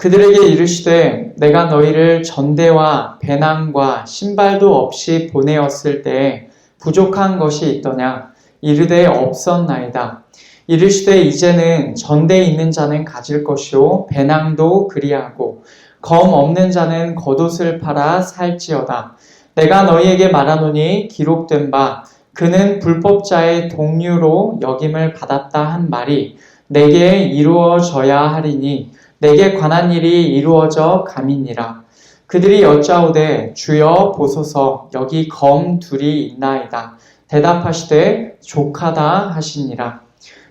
그들에게 이르시되 내가 너희를 전대와 배낭과 신발도 없이 보내었을 때에 부족한 것이 있더냐? 이르되 없었나이다. 이르시되 이제는 전대에 있는 자는 가질 것이요 배낭도 그리하고 검 없는 자는 겉옷을 팔아 살지어다. 내가 너희에게 말하노니 기록된 바 그는 불법자의 동류로 여김을 받았다 한 말이 내게 이루어져야 하리니 내게 관한 일이 이루어져 감이니라. 그들이 여짜오되 주여 보소서 여기 검 둘이 있나이다. 대답하시되 족하다 하시니라.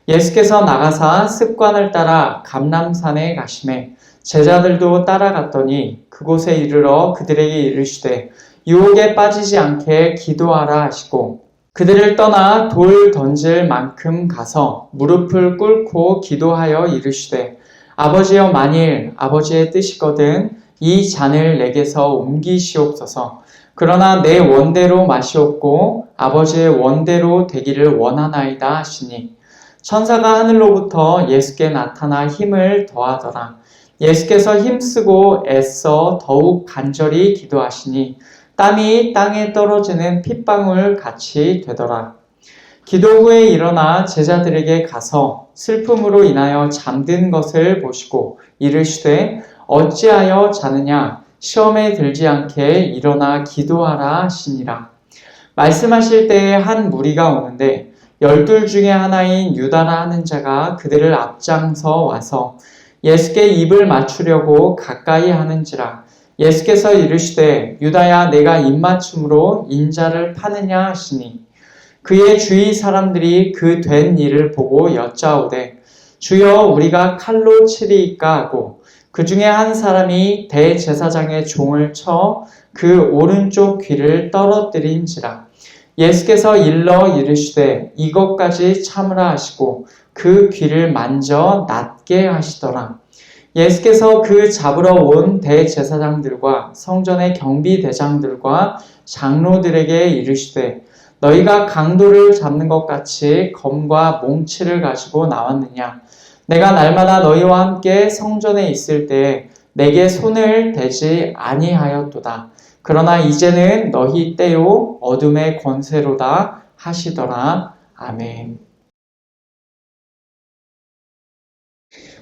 예수께서 나가사 습관을 따라 감람산에 가시매 제자들도 따라갔더니 그곳에 이르러 그들에게 이르시되 유혹에 빠지지 않게 기도하라 하시고 그들을 떠나 돌 던질 만큼 가서 무릎을 꿇고 기도하여 이르시되 아버지여 만일 아버지의 뜻이거든 이 잔을 내게서 옮기시옵소서. 그러나 내 원대로 마시옵고 아버지의 원대로 되기를 원하나이다 하시니 천사가 하늘로부터 예수께 나타나 힘을 더하더라. 예수께서 힘쓰고 애써 더욱 간절히 기도하시니 땀이 땅에 떨어지는 핏방울 같이 되더라. 기도 후에 일어나 제자들에게 가서 슬픔으로 인하여 잠든 것을 보시고 이르시되 어찌하여 자느냐 시험에 들지 않게 일어나 기도하라 하시니라. 말씀하실 때에 한 무리가 오는데 12 중에 하나인 유다라 하는 자가 그들을 앞장서 와서 예수께 입을 맞추려고 가까이 하는지라. 예수께서 이르시되 유다야 내가 입맞춤으로 인자를 파느냐 하시니 그의 주위 사람들이 그 된 일을 보고 여짜오되 주여 우리가 칼로 치리이까 하고 그 중에 한 사람이 대제사장의 종을 쳐 그 오른쪽 귀를 떨어뜨린지라. 예수께서 일러 이르시되 이것까지 참으라 하시고 그 귀를 만져 낫게 하시더라. 예수께서 그 잡으러 온 대제사장들과 성전의 경비대장들과 장로들에게 이르시되 너희가 강도를 잡는 것 같이 검과 몽치를 가지고 나왔느냐? 내가 날마다 너희와 함께 성전에 있을 때에 내게 손을 대지 아니하였도다. 그러나 이제는 너희 때요 어둠의 권세로다 하시더라. 아멘.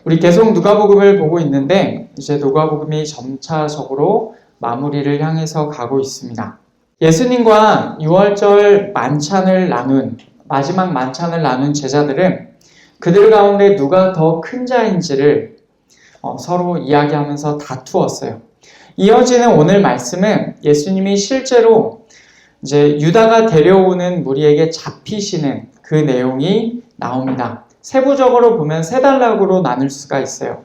우리 계속 누가복음을 보고 있는데 이제 누가복음이 점차적으로 마무리를 향해서 가고 있습니다. 예수님과 6월절 만찬을 나눈 마지막 만찬을 나눈 제자들은 그들 가운데 누가 더 큰 자인지를 서로 이야기하면서 다투었어요. 이어지는 오늘 말씀은 예수님이 실제로 이제 유다가 데려오는 무리에게 잡히시는 그 내용이 나옵니다. 세부적으로 보면 세 단락으로 나눌 수가 있어요.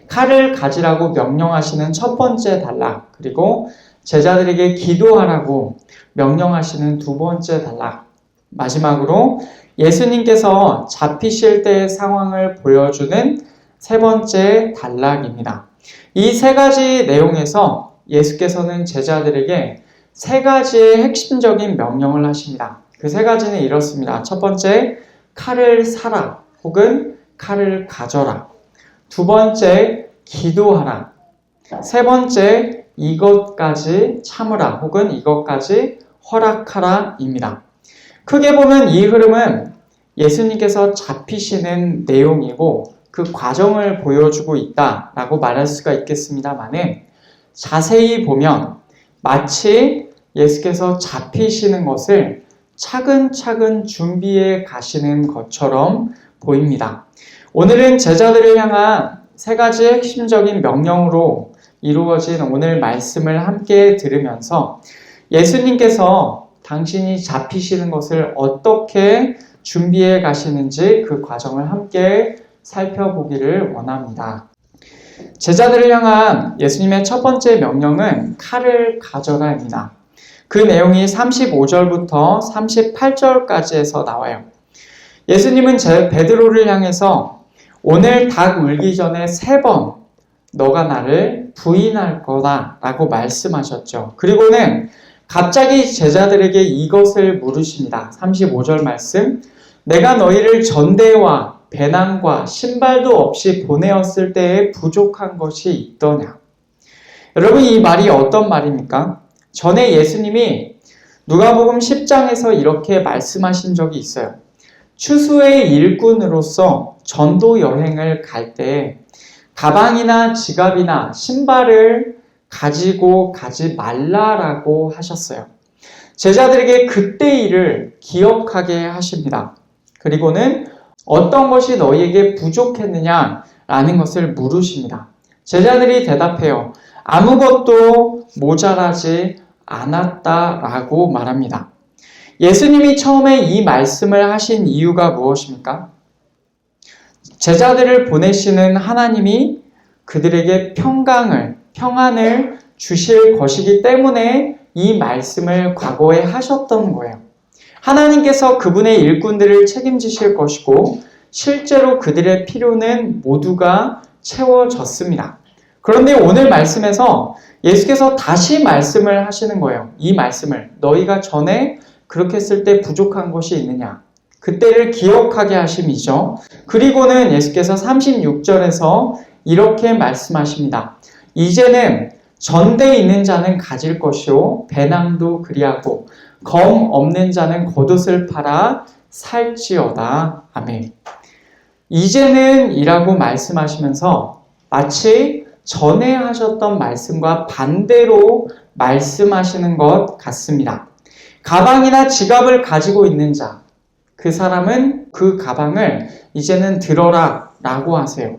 칼을 가지라고 명령하시는 첫 번째 단락, 그리고 제자들에게 기도하라고 명령하시는 두 번째 단락, 마지막으로 예수님께서 잡히실 때의 상황을 보여주는 세 번째 단락입니다. 이 세 가지 내용에서 예수께서는 제자들에게 세 가지의 핵심적인 명령을 하십니다. 그 세 가지는 이렇습니다. 첫 번째, 칼을 사라 혹은 칼을 가져라. 두 번째, 기도하라. 세 번째, 이것까지 참으라 혹은 이것까지 허락하라 입니다. 크게 보면 이 흐름은 예수님께서 잡히시는 내용이고 그 과정을 보여주고 있다라고 말할 수가 있겠습니다만은 자세히 보면 마치 예수께서 잡히시는 것을 차근차근 준비해 가시는 것처럼 보입니다. 오늘은 제자들을 향한 세 가지 핵심적인 명령으로 이루어진 오늘 말씀을 함께 들으면서 예수님께서 당신이 잡히시는 것을 어떻게 준비해 가시는지 그 과정을 함께 살펴보기를 원합니다. 제자들을 향한 예수님의 첫 번째 명령은 칼을 가져라입니다. 그 내용이 35절부터 38절까지에서 나와요. 예수님은 베드로를 향해서 오늘 닭 울기 전에 3번 너가 나를 부인할 거다 라고 말씀하셨죠. 그리고는 갑자기 제자들에게 이것을 물으십니다. 35절 말씀, 내가 너희를 전대와 배낭과 신발도 없이 보내었을 때에 부족한 것이 있더냐. 여러분, 이 말이 어떤 말입니까? 전에 예수님이 누가복음 10장에서 이렇게 말씀하신 적이 있어요. 추수의 일꾼으로서 전도 여행을 갈 때 가방이나 지갑이나 신발을 가지고 가지 말라라고 하셨어요. 제자들에게 그때 일을 기억하게 하십니다. 그리고는 어떤 것이 너희에게 부족했느냐라는 것을 물으십니다. 제자들이 대답해요. 아무것도 모자라지 않았다라고 말합니다. 예수님이 처음에 이 말씀을 하신 이유가 무엇입니까? 제자들을 보내시는 하나님이 그들에게 평안을 주실 것이기 때문에 이 말씀을 과거에 하셨던 거예요. 하나님께서 그분의 일꾼들을 책임지실 것이고 실제로 그들의 필요는 모두가 채워졌습니다. 그런데 오늘 말씀에서 예수께서 다시 말씀을 하시는 거예요. 이 말씀을 너희가 전에 그렇게 했을 때 부족한 것이 있느냐. 그때를 기억하게 하심이죠. 그리고는 예수께서 36절에서 이렇게 말씀하십니다. 이제는 전대 있는 자는 가질 것이요 배낭도 그리하고 검 없는 자는 겉옷을 팔아 살지어다. 아멘. 이제는 이라고 말씀하시면서 마치 전에 하셨던 말씀과 반대로 말씀하시는 것 같습니다. 가방이나 지갑을 가지고 있는 자, 그 사람은 그 가방을 이제는 들어라 라고 하세요.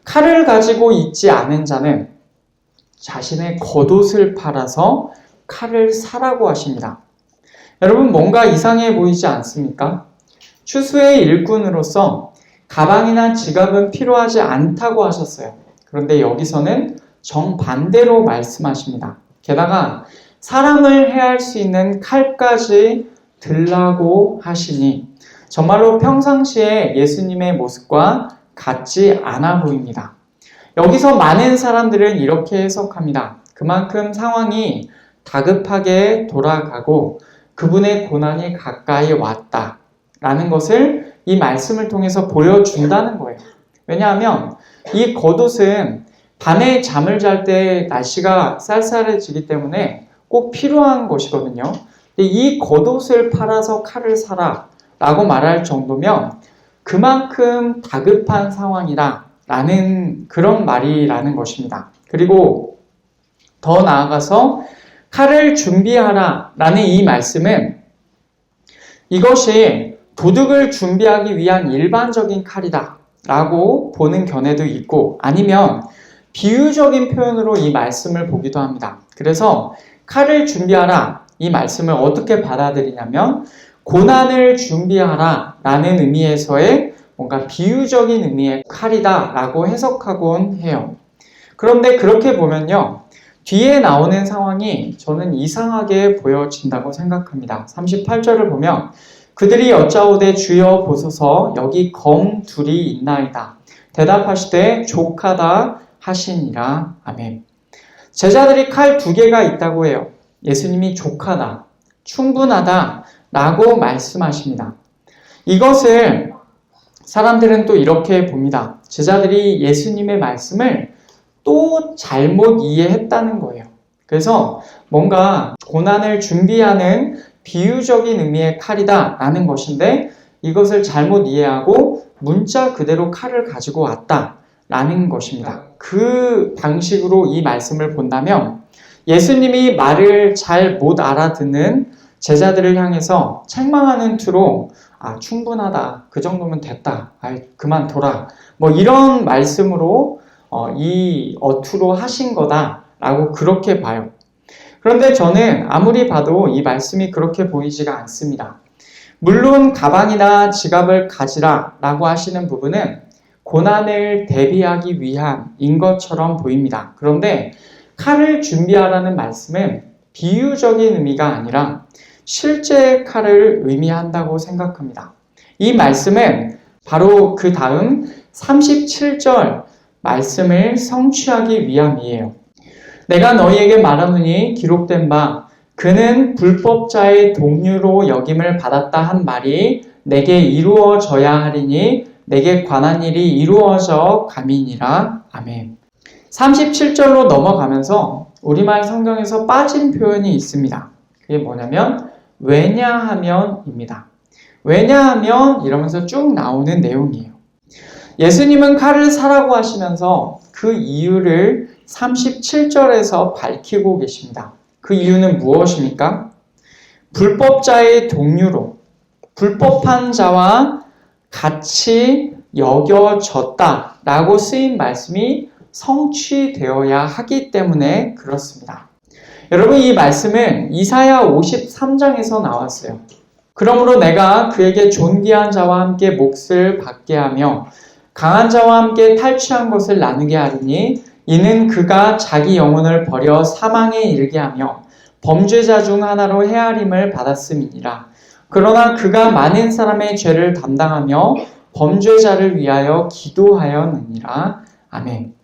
칼을 가지고 있지 않은 자는 자신의 겉옷을 팔아서 칼을 사라고 하십니다. 여러분, 뭔가 이상해 보이지 않습니까? 추수의 일꾼으로서 가방이나 지갑은 필요하지 않다고 하셨어요. 그런데 여기서는 정반대로 말씀하십니다. 게다가 사람을 해할 수 있는 칼까지 들라고 하시니 정말로 평상시에 예수님의 모습과 같지 않아 보입니다. 여기서 많은 사람들은 이렇게 해석합니다. 그만큼 상황이 다급하게 돌아가고 그분의 고난이 가까이 왔다라는 것을 이 말씀을 통해서 보여준다는 거예요. 왜냐하면 이 겉옷은 밤에 잠을 잘 때 날씨가 쌀쌀해지기 때문에 꼭 필요한 것이거든요. 이 겉옷을 팔아서 칼을 사라 라고 말할 정도면 그만큼 다급한 상황이다 라는 그런 말이라는 것입니다. 그리고 더 나아가서 칼을 준비하라 라는 이 말씀은 이것이 도둑을 준비하기 위한 일반적인 칼이다 라고 보는 견해도 있고 아니면 비유적인 표현으로 이 말씀을 보기도 합니다. 그래서 칼을 준비하라 이 말씀을 어떻게 받아들이냐면 고난을 준비하라 라는 의미에서의 뭔가 비유적인 의미의 칼이다 라고 해석하곤 해요. 그런데 그렇게 보면요. 뒤에 나오는 상황이 저는 이상하게 보여진다고 생각합니다. 38절을 보면 그들이 여짜오되 주여 보소서 여기 검 둘이 있나이다. 대답하시되 족하다 하시니라. 아멘. 제자들이 칼 2개가 있다고 해요. 예수님이 족하다, 충분하다 라고 말씀하십니다. 이것을 사람들은 또 이렇게 봅니다. 제자들이 예수님의 말씀을 또 잘못 이해했다는 거예요. 그래서 뭔가 고난을 준비하는 비유적인 의미의 칼이다 라는 것인데 이것을 잘못 이해하고 문자 그대로 칼을 가지고 왔다 라는 것입니다. 그 방식으로 이 말씀을 본다면 예수님이 말을 잘 못 알아듣는 제자들을 향해서 책망하는 투로 충분하다, 그 정도면 됐다, 그만둬라 뭐 이런 말씀으로 이 어투로 하신 거다라고 그렇게 봐요. 그런데 저는 아무리 봐도 이 말씀이 그렇게 보이지가 않습니다. 물론 가방이나 지갑을 가지라 라고 하시는 부분은 고난을 대비하기 위함인 것처럼 보입니다. 그런데 칼을 준비하라는 말씀은 비유적인 의미가 아니라 실제 칼을 의미한다고 생각합니다. 이 말씀은 바로 그 다음 37절 말씀을 성취하기 위함이에요. 내가 너희에게 말하노니 기록된 바 그는 불법자의 동류로 여김을 받았다 한 말이 내게 이루어져야 하리니 내게 관한 일이 이루어져 감이니라. 아멘. 37절로 넘어가면서 우리말 성경에서 빠진 표현이 있습니다. 그게 뭐냐면 왜냐하면입니다. 왜냐하면 이러면서 쭉 나오는 내용이에요. 예수님은 칼을 사라고 하시면서 그 이유를 37절에서 밝히고 계십니다. 그 이유는 무엇입니까? 불법자의 동류로 불법한 자와 같이 여겨졌다라고 쓰인 말씀이 성취되어야 하기 때문에 그렇습니다. 여러분, 이 말씀은 이사야 53장에서 나왔어요. 그러므로 내가 그에게 존귀한 자와 함께 몫을 받게 하며 강한 자와 함께 탈취한 것을 나누게 하리니 이는 그가 자기 영혼을 버려 사망에 이르게 하며 범죄자 중 하나로 헤아림을 받았음이니라. 그러나 그가 많은 사람의 죄를 담당하며 범죄자를 위하여 기도하였느니라. 아멘.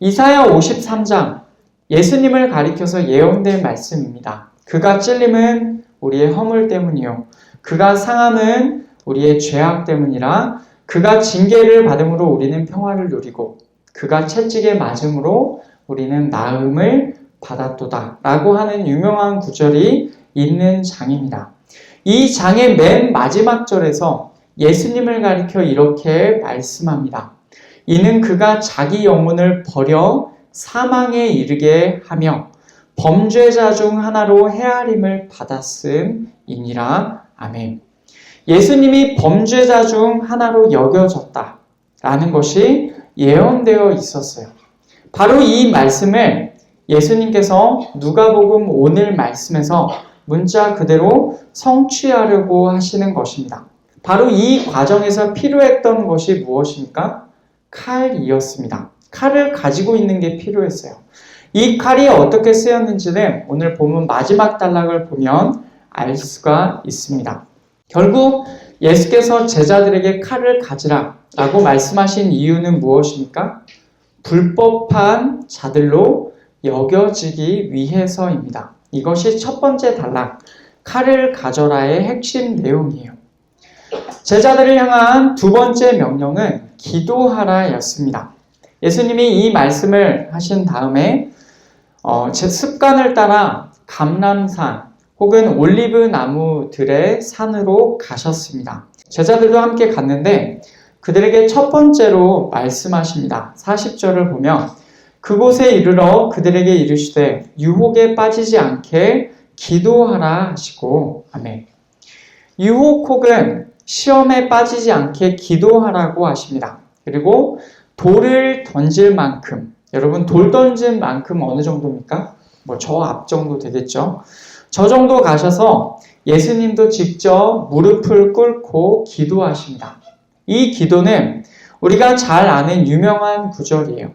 이사야 53장, 예수님을 가리켜서 예언된 말씀입니다. 그가 찔림은 우리의 허물 때문이요 그가 상함은 우리의 죄악 때문이라. 그가 징계를 받음으로 우리는 평화를 누리고 그가 채찍에 맞음으로 우리는 나음을 받았도다 라고 하는 유명한 구절이 있는 장입니다. 이 장의 맨 마지막 절에서 예수님을 가리켜 이렇게 말씀합니다. 이는 그가 자기 영혼을 버려 사망에 이르게 하며 범죄자 중 하나로 헤아림을 받았음이니라. 아멘. 예수님이 범죄자 중 하나로 여겨졌다라는 것이 예언되어 있었어요. 바로 이 말씀을 예수님께서 누가복음 오늘 말씀에서 문자 그대로 성취하려고 하시는 것입니다. 바로 이 과정에서 필요했던 것이 무엇입니까? 칼이었습니다. 칼을 가지고 있는 게 필요했어요. 이 칼이 어떻게 쓰였는지는 오늘 본문 마지막 단락을 보면 알 수가 있습니다. 결국 예수께서 제자들에게 칼을 가지라 라고 말씀하신 이유는 무엇입니까? 불법한 자들로 여겨지기 위해서입니다. 이것이 첫 번째 단락, 칼을 가져라의 핵심 내용이에요. 제자들을 향한 두 번째 명령은 기도하라 였습니다. 예수님이 이 말씀을 하신 다음에 제 습관을 따라 감람산 혹은 올리브 나무들의 산으로 가셨습니다. 제자들도 함께 갔는데 그들에게 첫 번째로 말씀하십니다. 40절을 보면 그곳에 이르러 그들에게 이르시되 유혹에 빠지지 않게 기도하라 하시고 아멘. 유혹 혹은 시험에 빠지지 않게 기도하라고 하십니다. 그리고 돌을 던질 만큼, 여러분 돌 던질 만큼 어느 정도입니까? 저 앞 정도 되겠죠. 저 정도 가셔서 예수님도 직접 무릎을 꿇고 기도하십니다. 이 기도는 우리가 잘 아는 유명한 구절이에요.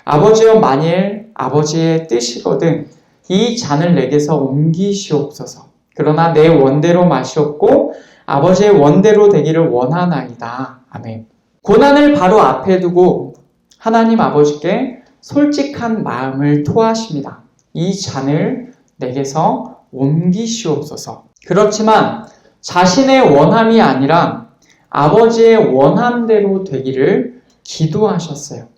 아버지여 만일 아버지의 뜻이거든 이 잔을 내게서 옮기시옵소서. 그러나 내 원대로 마시옵고 아버지의 원대로 되기를 원하나이다. 아멘. 고난을 바로 앞에 두고 하나님 아버지께 솔직한 마음을 토하십니다. 이 잔을 내게서 옮기시옵소서. 그렇지만 자신의 원함이 아니라 아버지의 원함대로 되기를 기도하셨어요.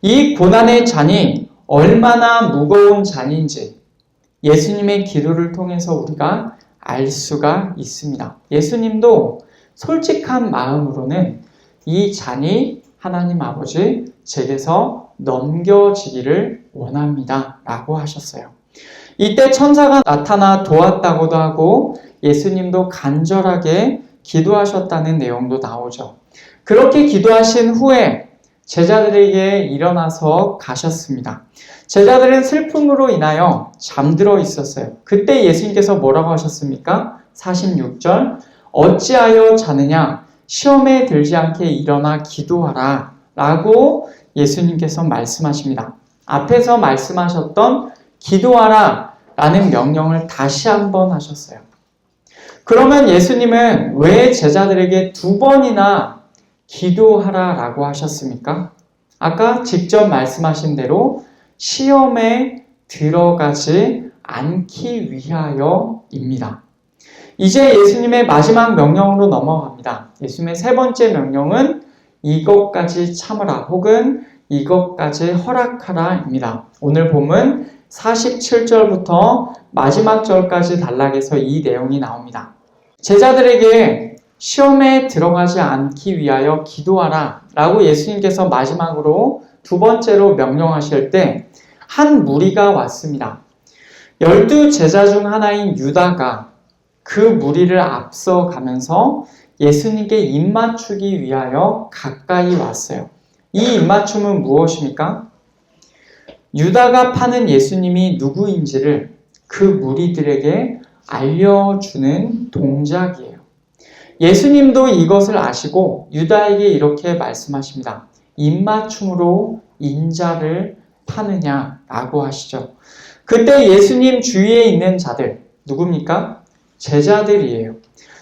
이 고난의 잔이 얼마나 무거운 잔인지 예수님의 기도를 통해서 우리가 알 수가 있습니다. 예수님도 솔직한 마음으로는 이 잔이 하나님 아버지 제게서 넘겨지기를 원합니다 라고 하셨어요. 이때 천사가 나타나 도왔다고도 하고 예수님도 간절하게 기도하셨다는 내용도 나오죠. 그렇게 기도하신 후에 제자들에게 일어나서 가셨습니다. 제자들은 슬픔으로 인하여 잠들어 있었어요. 그때 예수님께서 뭐라고 하셨습니까? 46절 어찌하여 자느냐 시험에 들지 않게 일어나 기도하라 라고 예수님께서 말씀하십니다. 앞에서 말씀하셨던 기도하라 라는 명령을 다시 한번 하셨어요. 그러면 예수님은 왜 제자들에게 두 번이나 기도하라 라고 하셨습니까? 아까 직접 말씀하신 대로 시험에 들어가지 않기 위하여입니다. 이제 예수님의 마지막 명령으로 넘어갑니다. 예수님의 세 번째 명령은 이것까지 참으라 혹은 이것까지 허락하라입니다. 오늘 본문 47절부터 마지막 절까지 단락에서 이 내용이 나옵니다. 제자들에게 시험에 들어가지 않기 위하여 기도하라 라고 예수님께서 마지막으로 두 번째로 명령하실 때 한 무리가 왔습니다. 12 제자 중 하나인 유다가 그 무리를 앞서가면서 예수님께 입맞추기 위하여 가까이 왔어요. 이 입맞춤은 무엇입니까? 유다가 파는 예수님이 누구인지를 그 무리들에게 알려주는 동작이에요. 예수님도 이것을 아시고 유다에게 이렇게 말씀하십니다. 입맞춤으로 인자를 파느냐라고 하시죠. 그때 예수님 주위에 있는 자들 누굽니까? 제자들이에요.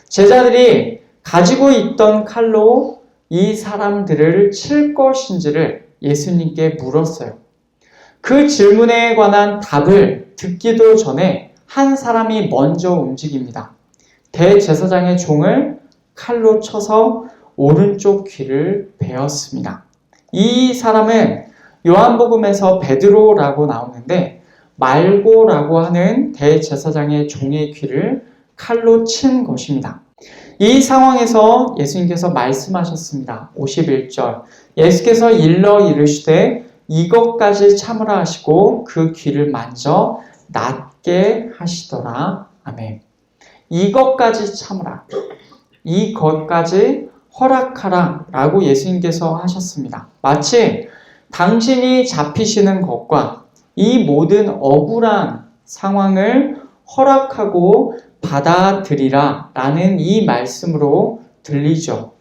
제자들이 가지고 있던 칼로 이 사람들을 칠 것인지를 예수님께 물었어요. 그 질문에 관한 답을 듣기도 전에 한 사람이 먼저 움직입니다. 대제사장의 종을 칼로 쳐서 오른쪽 귀를 베었습니다. 이 사람은 요한복음에서 베드로라고 나오는데 말고라고 하는 대제사장의 종의 귀를 칼로 친 것입니다. 이 상황에서 예수님께서 말씀하셨습니다. 51절 예수께서 일러 이르시되 이것까지 참으라 하시고 그 귀를 만져 낫게 하시더라. 아멘. 이것까지 참으라. 이것까지 허락하라 라고 예수님께서 하셨습니다. 마치 당신이 잡히시는 것과 이 모든 억울한 상황을 허락하고 받아들이라 라는 이 말씀으로 들리죠.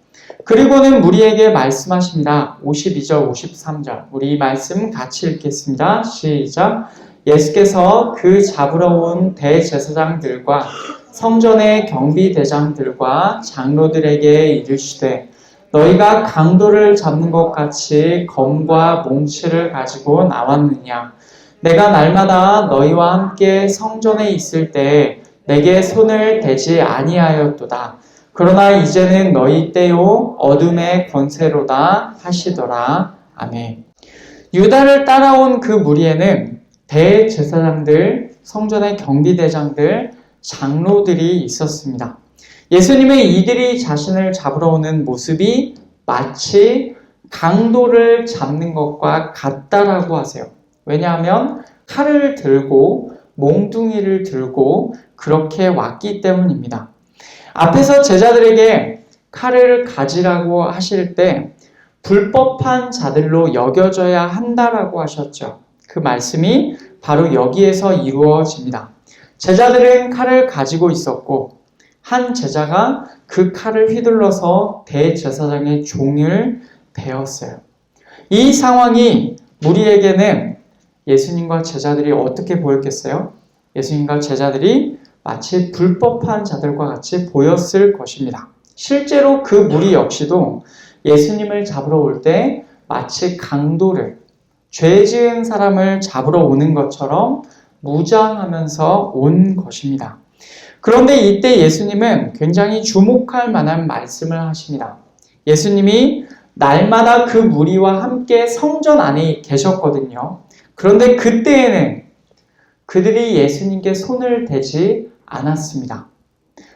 그리고는 무리에게 말씀하십니다. 52절, 53절. 우리 이 말씀 같이 읽겠습니다. 시작. 예수께서 그 잡으러 온 대제사장들과 성전의 경비대장들과 장로들에게 이르시되 너희가 강도를 잡는 것 같이 검과 몽치를 가지고 나왔느냐? 내가 날마다 너희와 함께 성전에 있을 때 내게 손을 대지 아니하였도다. 그러나 이제는 너희 때요 어둠의 권세로다 하시더라. 아멘. 유다를 따라온 그 무리에는 대제사장들, 성전의 경비대장들, 장로들이 있었습니다. 예수님은 이들이 자신을 잡으러 오는 모습이 마치 강도를 잡는 것과 같다라고 하세요. 왜냐하면 칼을 들고 몽둥이를 들고 그렇게 왔기 때문입니다. 앞에서 제자들에게 칼을 가지라고 하실 때 불법한 자들로 여겨져야 한다라고 하셨죠. 그 말씀이 바로 여기에서 이루어집니다. 제자들은 칼을 가지고 있었고 한 제자가 그 칼을 휘둘러서 대제사장의 종을 베었어요. 이 상황이 무리에게는 예수님과 제자들이 어떻게 보였겠어요? 예수님과 제자들이 마치 불법한 자들과 같이 보였을 것입니다. 실제로 그 무리 역시도 예수님을 잡으러 올 때 마치 강도를, 죄 지은 사람을 잡으러 오는 것처럼 무장하면서 온 것입니다. 그런데 이때 예수님은 굉장히 주목할 만한 말씀을 하십니다. 예수님이 날마다 그 무리와 함께 성전 안에 계셨거든요. 그런데 그때에는 그들이 예수님께 손을 대지 않았습니다.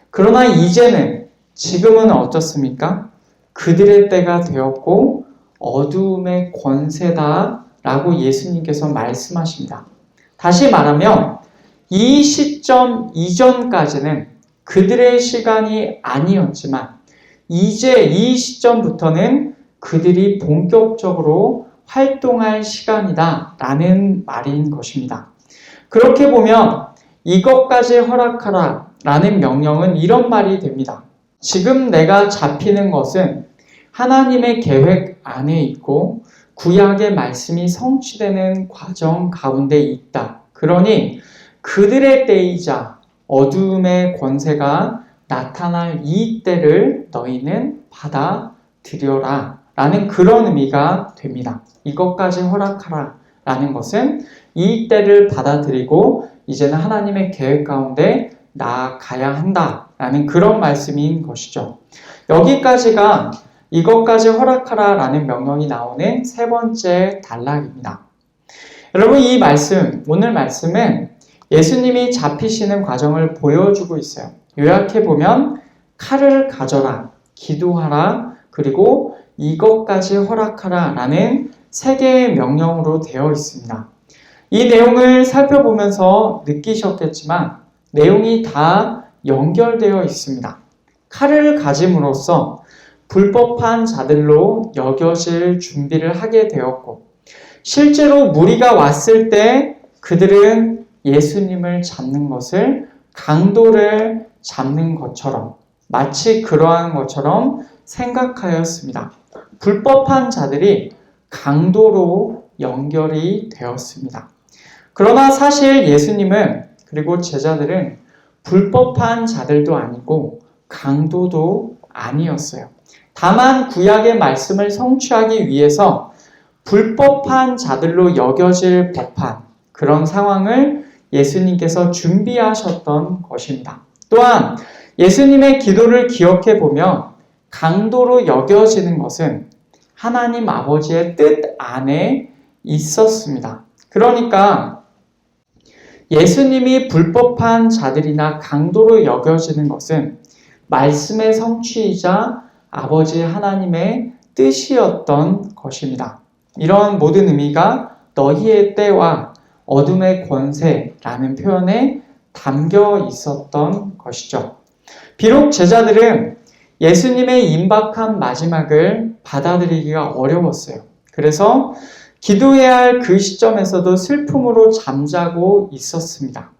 그러나 이제는, 지금은 어떻습니까? 그들의 때가 되었고 어두움의 권세다라고 예수님께서 말씀하십니다. 다시 말하면 이 시점 이전까지는 그들의 시간이 아니었지만 이제 이 시점부터는 그들이 본격적으로 활동할 시간이다 라는 말인 것입니다. 그렇게 보면 이것까지 허락하라 라는 명령은 이런 말이 됩니다. 지금 내가 잡히는 것은 하나님의 계획 안에 있고 구약의 말씀이 성취되는 과정 가운데 있다. 그러니 그들의 때이자 어두움의 권세가 나타날 이 때를 너희는 받아들여라 라는 그런 의미가 됩니다. 이것까지 허락하라 라는 것은 이 때를 받아들이고 이제는 하나님의 계획 가운데 나아가야 한다 라는 그런 말씀인 것이죠. 여기까지가 이것까지 허락하라 라는 명령이 나오는 세 번째 단락입니다. 여러분, 이 말씀, 오늘 말씀은 예수님이 잡히시는 과정을 보여주고 있어요. 요약해보면 칼을 가져라, 기도하라, 그리고 이것까지 허락하라 라는 세 개의 명령으로 되어 있습니다. 이 내용을 살펴보면서 느끼셨겠지만 내용이 다 연결되어 있습니다. 칼을 가짐으로써 불법한 자들로 여겨질 준비를 하게 되었고, 실제로 무리가 왔을 때 그들은 예수님을 잡는 것을 강도를 잡는 것처럼, 마치 그러한 것처럼 생각하였습니다. 불법한 자들이 강도로 연결이 되었습니다. 그러나 사실 예수님은, 그리고 제자들은 불법한 자들도 아니고 강도도 아니었어요. 다만 구약의 말씀을 성취하기 위해서 불법한 자들로 여겨질 법한 그런 상황을 예수님께서 준비하셨던 것입니다. 또한 예수님의 기도를 기억해 보면 강도로 여겨지는 것은 하나님 아버지의 뜻 안에 있었습니다. 그러니까 예수님이 불법한 자들이나 강도로 여겨지는 것은 말씀의 성취이자 아버지 하나님의 뜻이었던 것입니다. 이런 모든 의미가 너희의 때와 어둠의 권세라는 표현에 담겨 있었던 것이죠. 비록 제자들은 예수님의 임박한 마지막을 받아들이기가 어려웠어요. 그래서 기도해야 할 그 시점에서도 슬픔으로 잠자고 있었습니다.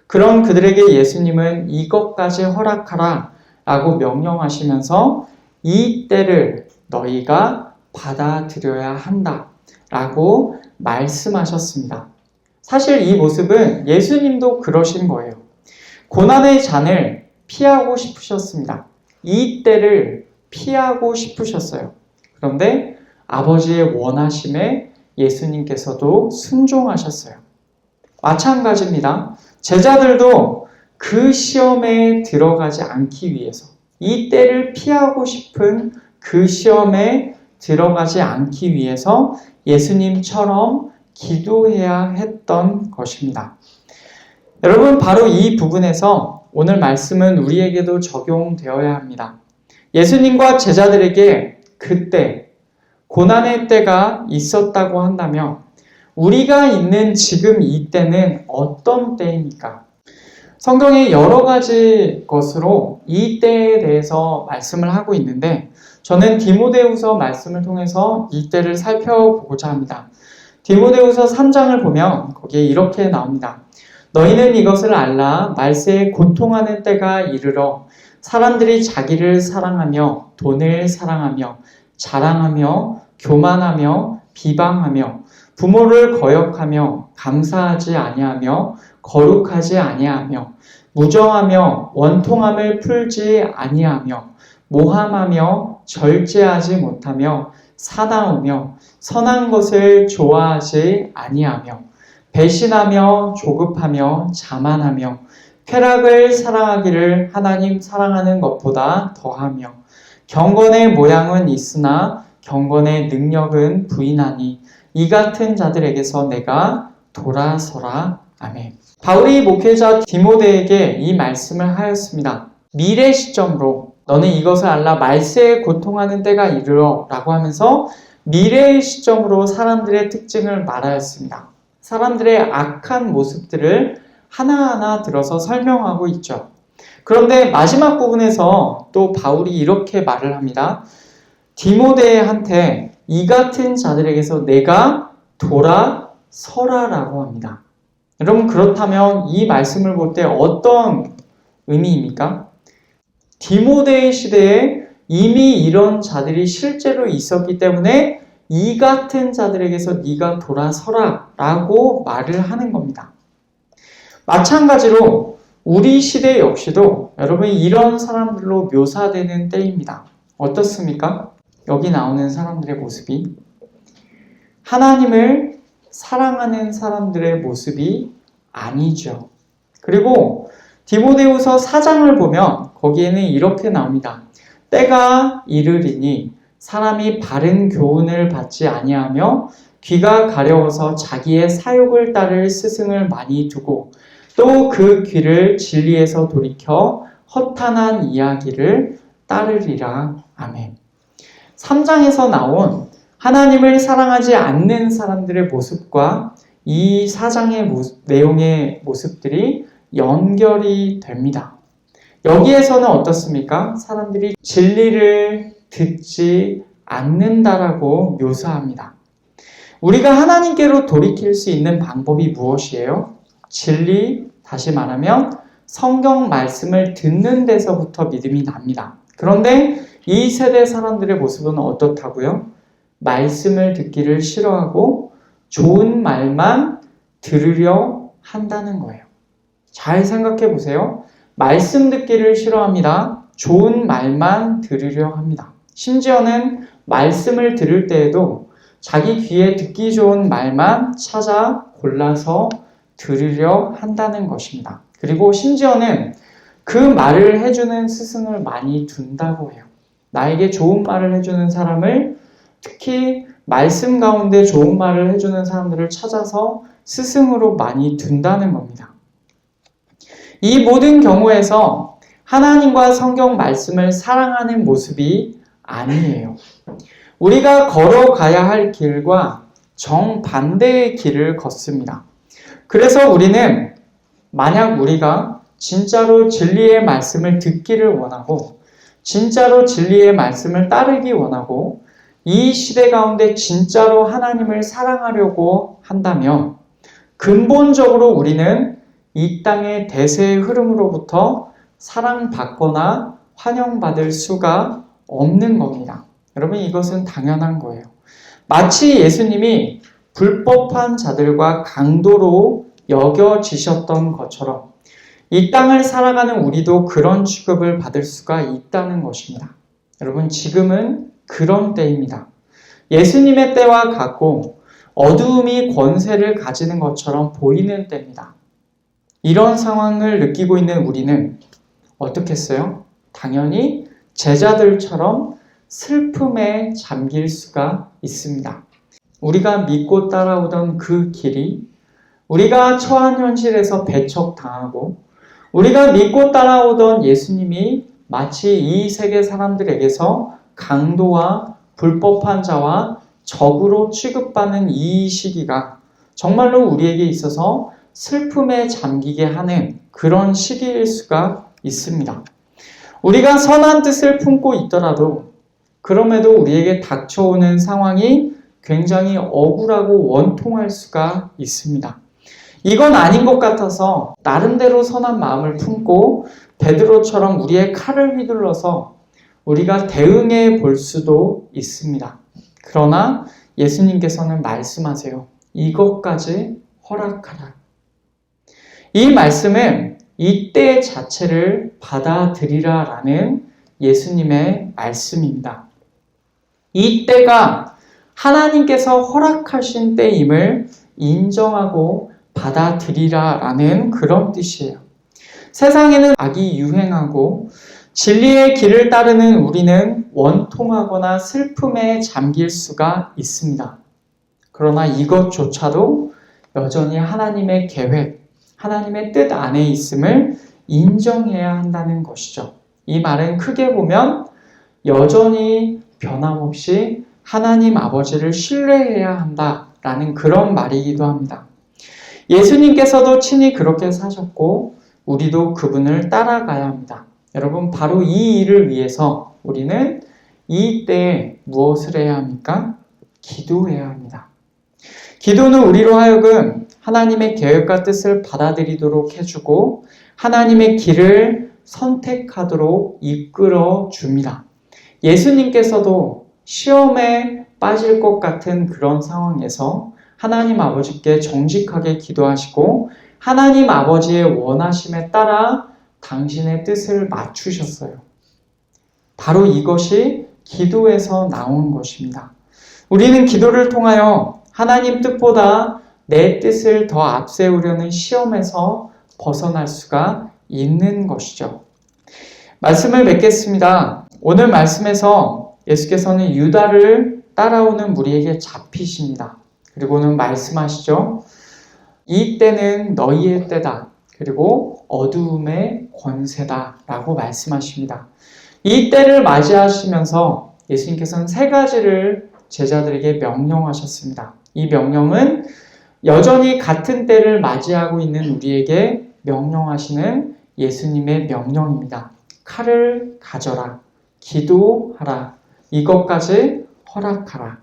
그런 그들에게 예수님은 이것까지 허락하라 라고 명령하시면서 이 때를 너희가 받아들여야 한다 라고 말씀하셨습니다. 사실 이 모습은 예수님도 그러신 거예요. 고난의 잔을 피하고 싶으셨습니다. 이 때를 피하고 싶으셨어요. 그런데 아버지의 원하심에 예수님께서도 순종하셨어요. 마찬가지입니다. 제자들도 그 시험에 들어가지 않기 위해서, 이 때를 피하고 싶은 그 시험에 들어가지 않기 위해서 예수님처럼 기도해야 했던 것입니다. 여러분, 바로 이 부분에서 오늘 말씀은 우리에게도 적용되어야 합니다. 예수님과 제자들에게 그때 고난의 때가 있었다고 한다면 우리가 있는 지금 이 때는 어떤 때입니까? 성경의 여러 가지 것으로 이 때에 대해서 말씀을 하고 있는데 저는 디모데후서 말씀을 통해서 이 때를 살펴보고자 합니다. 디모데후서 3장을 보면 거기에 이렇게 나옵니다. 너희는 이것을 알라. 말세에 고통하는 때가 이르러 사람들이 자기를 사랑하며 돈을 사랑하며 자랑하며 교만하며 비방하며 부모를 거역하며 감사하지 아니하며 거룩하지 아니하며 무정하며 원통함을 풀지 아니하며 모함하며 절제하지 못하며 사나우며 선한 것을 좋아하지 아니하며 배신하며 조급하며 자만하며 쾌락을 사랑하기를 하나님 사랑하는 것보다 더하며 경건의 모양은 있으나 경건의 능력은 부인하니 이 같은 자들에게서 내가 돌아서라. 아멘. 바울이 목회자 디모데에게 이 말씀을 하였습니다. 미래 시점으로 너는 이것을 알라. 말세에 고통하는 때가 이르러 라고 하면서 미래의 시점으로 사람들의 특징을 말하였습니다. 사람들의 악한 모습들을 하나하나 들어서 설명하고 있죠. 그런데 마지막 부분에서 또 바울이 이렇게 말을 합니다. 디모데한테 이 같은 자들에게서 내가 돌아서라라고 합니다. 여러분, 그렇다면 이 말씀을 볼 때 어떤 의미입니까? 디모데 시대에 이미 이런 자들이 실제로 있었기 때문에 이 같은 자들에게서 네가 돌아서라 라고 말을 하는 겁니다. 마찬가지로 우리 시대 역시도 여러분 이런 사람들로 묘사되는 때입니다. 어떻습니까? 여기 나오는 사람들의 모습이 하나님을 사랑하는 사람들의 모습이 아니죠. 그리고 디모데후서 4장을 보면 거기에는 이렇게 나옵니다. 때가 이르리니 사람이 바른 교훈을 받지 아니하며 귀가 가려워서 자기의 사욕을 따를 스승을 많이 두고 또 그 귀를 진리에서 돌이켜 허탄한 이야기를 따르리라. 아멘. 3장에서 나온 하나님을 사랑하지 않는 사람들의 모습과 이 4장의 내용의 모습들이 연결이 됩니다. 여기에서는 어떻습니까? 사람들이 진리를 듣지 않는다라고 묘사합니다. 우리가 하나님께로 돌이킬 수 있는 방법이 무엇이에요? 진리, 다시 말하면 성경 말씀을 듣는 데서부터 믿음이 납니다. 그런데 이 세대 사람들의 모습은 어떻다고요? 말씀을 듣기를 싫어하고 좋은 말만 들으려 한다는 거예요. 잘 생각해 보세요. 말씀 듣기를 싫어합니다. 좋은 말만 들으려 합니다. 심지어는 말씀을 들을 때에도 자기 귀에 듣기 좋은 말만 찾아 골라서 들으려 한다는 것입니다. 그리고 심지어는 그 말을 해주는 스승을 많이 둔다고 해요. 나에게 좋은 말을 해주는 사람을, 특히 말씀 가운데 좋은 말을 해주는 사람들을 찾아서 스승으로 많이 둔다는 겁니다. 이 모든 경우에서 하나님과 성경 말씀을 사랑하는 모습이 아니에요. 우리가 걸어가야 할 길과 정반대의 길을 걷습니다. 그래서 우리는 만약 우리가 진짜로 진리의 말씀을 듣기를 원하고 진짜로 진리의 말씀을 따르기 원하고 이 시대 가운데 진짜로 하나님을 사랑하려고 한다면 근본적으로 우리는 이 땅의 대세의 흐름으로부터 사랑받거나 환영받을 수가 없는 겁니다. 여러분, 이것은 당연한 거예요. 마치 예수님이 불법한 자들과 강도로 여겨지셨던 것처럼 이 땅을 살아가는 우리도 그런 취급을 받을 수가 있다는 것입니다. 여러분, 지금은 그런 때입니다. 예수님의 때와 같고 어두움이 권세를 가지는 것처럼 보이는 때입니다. 이런 상황을 느끼고 있는 우리는 어떻게 했어요? 당연히 제자들처럼 슬픔에 잠길 수가 있습니다. 우리가 믿고 따라오던 그 길이 우리가 처한 현실에서 배척당하고 우리가 믿고 따라오던 예수님이 마치 이 세계 사람들에게서 강도와 불법한 자와 적으로 취급받는 이 시기가 정말로 우리에게 있어서 슬픔에 잠기게 하는 그런 시기일 수가 있습니다. 우리가 선한 뜻을 품고 있더라도 그럼에도 우리에게 닥쳐오는 상황이 굉장히 억울하고 원통할 수가 있습니다. 이건 아닌 것 같아서 나름대로 선한 마음을 품고 베드로처럼 우리의 칼을 휘둘러서 우리가 대응해 볼 수도 있습니다. 그러나 예수님께서는 말씀하세요. 이것까지 허락하라. 이 말씀은 이때 자체를 받아들이라 라는 예수님의 말씀입니다. 이 때가 하나님께서 허락하신 때임을 인정하고 받아들이라 라는 그런 뜻이에요. 세상에는 악이 유행하고 진리의 길을 따르는 우리는 원통하거나 슬픔에 잠길 수가 있습니다. 그러나 이것조차도 여전히 하나님의 계획, 하나님의 뜻 안에 있음을 인정해야 한다는 것이죠. 이 말은 크게 보면 여전히 변함없이 하나님 아버지를 신뢰해야 한다라는 그런 말이기도 합니다. 예수님께서도 친히 그렇게 사셨고 우리도 그분을 따라가야 합니다. 여러분, 바로 이 일을 위해서 우리는 이 때에 무엇을 해야 합니까? 기도해야 합니다. 기도는 우리로 하여금 하나님의 계획과 뜻을 받아들이도록 해주고 하나님의 길을 선택하도록 이끌어 줍니다. 예수님께서도 시험에 빠질 것 같은 그런 상황에서 하나님 아버지께 정직하게 기도하시고 하나님 아버지의 원하심에 따라 당신의 뜻을 맞추셨어요. 바로 이것이 기도에서 나온 것입니다. 우리는 기도를 통하여 하나님 뜻보다 내 뜻을 더 앞세우려는 시험에서 벗어날 수가 있는 것이죠. 말씀을 맺겠습니다. 오늘 말씀에서 예수께서는 유다를 따라오는 무리에게 잡히십니다. 그리고는 말씀하시죠. 이 때는 너희의 때다. 그리고 어두움의 권세다 라고 말씀하십니다. 이 때를 맞이하시면서 예수님께서는 세 가지를 제자들에게 명령하셨습니다. 이 명령은 여전히 같은 때를 맞이하고 있는 우리에게 명령하시는 예수님의 명령입니다. 칼을 가져라, 기도하라, 이것까지 허락하라.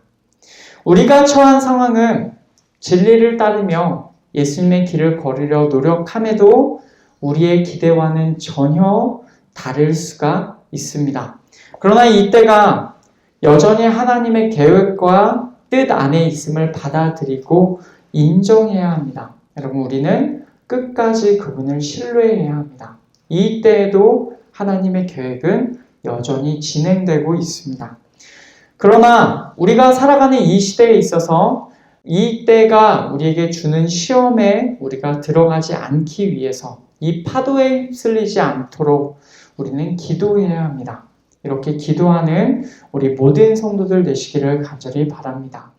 우리가 처한 상황은 진리를 따르며 예수님의 길을 걸으려 노력함에도 우리의 기대와는 전혀 다를 수가 있습니다. 그러나 이때가 여전히 하나님의 계획과 뜻 안에 있음을 받아들이고 인정해야 합니다. 여러분, 우리는 끝까지 그분을 신뢰해야 합니다. 이때에도 하나님의 계획은 여전히 진행되고 있습니다. 그러나 우리가 살아가는 이 시대에 있어서 이 때가 우리에게 주는 시험에 우리가 들어가지 않기 위해서 이 파도에 휩쓸리지 않도록 우리는 기도해야 합니다. 이렇게 기도하는 우리 모든 성도들 되시기를 간절히 바랍니다.